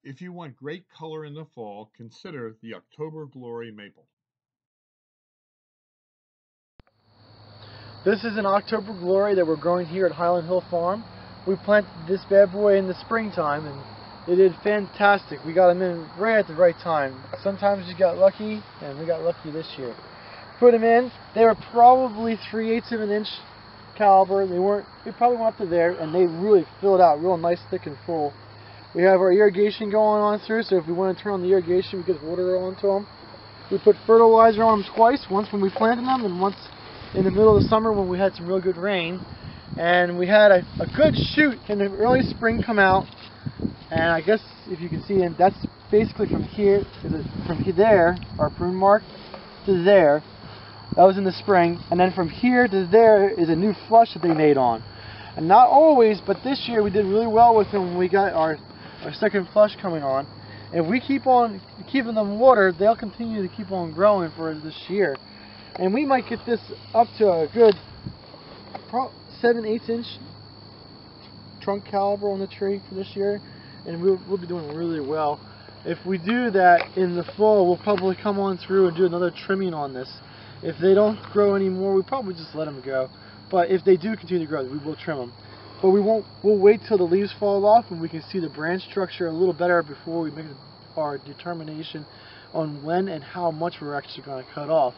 If you want great color in the fall, consider the October Glory maple. This is an October Glory that we're growing here at Highland Hill Farm. We planted this bad boy in the springtime and they did fantastic. We got them in right at the right time. Sometimes you got lucky, and we got lucky this year. Put them in, they were probably 3/8 of an inch caliber. They probably went up to there, and they really filled out real nice, thick and full. We have our irrigation going on through, so if we want to turn on the irrigation, we get water onto them. We put fertilizer on them twice, once when we planted them and once in the middle of the summer when we had some real good rain. And we had a good shoot in the early spring come out, and I guess if you can see, and that's basically from here, from there, our prune mark, to there. That was in the spring, and then from here to there is a new flush that they made on. And not always, but this year we did really well with them when we got our second flush coming on. And if we keep on keeping them watered, they'll continue to keep on growing for this year. And we might get this up to a good 7/8 inch trunk caliber on the tree for this year, and we'll be doing really well. If we do that in the fall, we'll probably come on through and do another trimming on this. If they don't grow anymore, we probably just let them go. But if they do continue to grow, we will trim them. But we'll wait till the leaves fall off and we can see the branch structure a little better before we make our determination on when and how much we're actually going to cut off.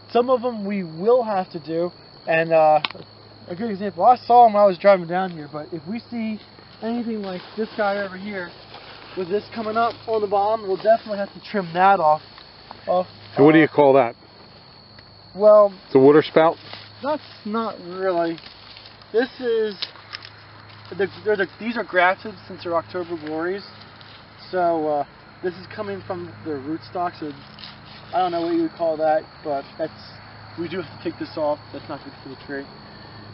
Some of them we will have to do, and a good example, I saw them when I was driving down here, but if we see anything like this guy over here with this coming up on the bottom, we'll definitely have to trim that off. So what do you call that? Well, the water spout? That's not really. This is, these are grafted since they're October Glories, so this is coming from the rootstock, so I don't know what you would call that, but we do have to take this off. That's not good for the tree.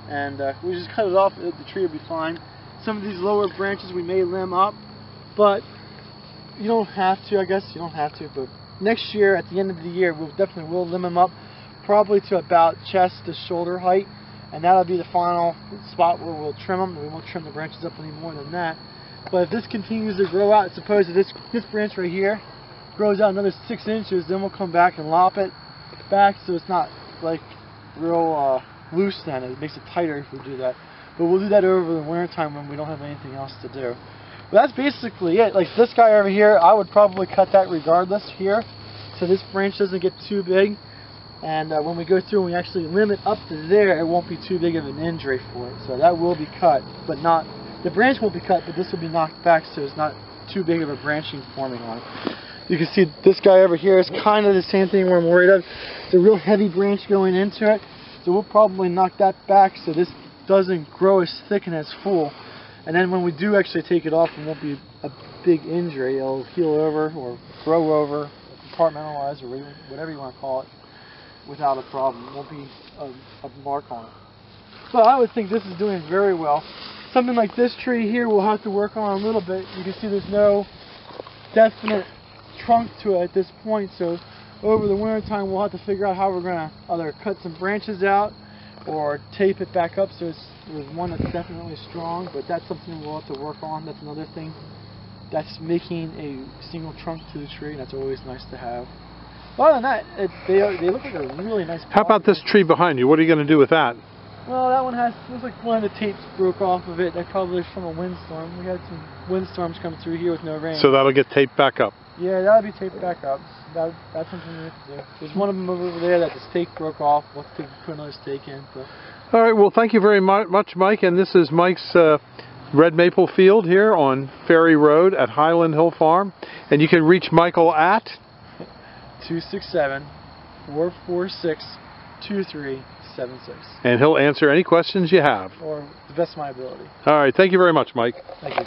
And we just cut it off, the tree will be fine. Some of these lower branches we may limb up, but you don't have to, I guess. You don't have to, but next year, at the end of the year, we'll definitely limb them up, probably to about chest to shoulder height, and that'll be the final spot where we'll trim them. We won't trim the branches up any more than that. But if this continues to grow out, suppose that this branch right here grows out another 6 inches, then we'll come back and lop it back so it's not like real loose then. It makes it tighter if we do that. But we'll do that over the winter time when we don't have anything else to do. But that's basically it. Like this guy over here, I would probably cut that regardless here, so this branch doesn't get too big. And when we go through and we actually limb it up to there, it won't be too big of an injury for it. So that will be cut, but not, the branch won't be cut, but this will be knocked back so it's not too big of a branching forming on it. You can see this guy over here is kind of the same thing where I'm worried of. It's a real heavy branch going into it, so we'll probably knock that back so this doesn't grow as thick and as full. And then when we do actually take it off, it won't be a big injury. It'll heal over or grow over, compartmentalize, or whatever you want to call it, without a problem. It won't be a mark on it. So I would think this is doing very well. Something like this tree here we'll have to work on a little bit. You can see there's no definite trunk to it at this point, so over the winter time we'll have to figure out how we're going to either cut some branches out or tape it back up so there's one that's definitely strong, but that's something we'll have to work on. That's another thing that's making a single trunk to the tree, and that's always nice to have. Other than that, they look like a really nice. How about this tree behind you? What are you going to do with that? Well, that one looks like one of the tapes broke off of it. That probably from a windstorm. We had some windstorms come through here with no rain. So that'll get taped back up? Yeah, that'll be taped back up. That's something we have to do. There's one of them over there that the stake broke off. We'll have to put another stake in. But. All right, well, thank you very much, Mike. And this is Mike's red maple field here on Ferry Road at Highland Hill Farm. And you can reach Michael at 267-446-2376. And he'll answer any questions you have. Or the best of my ability. All right, thank you very much, Mike. Thank you.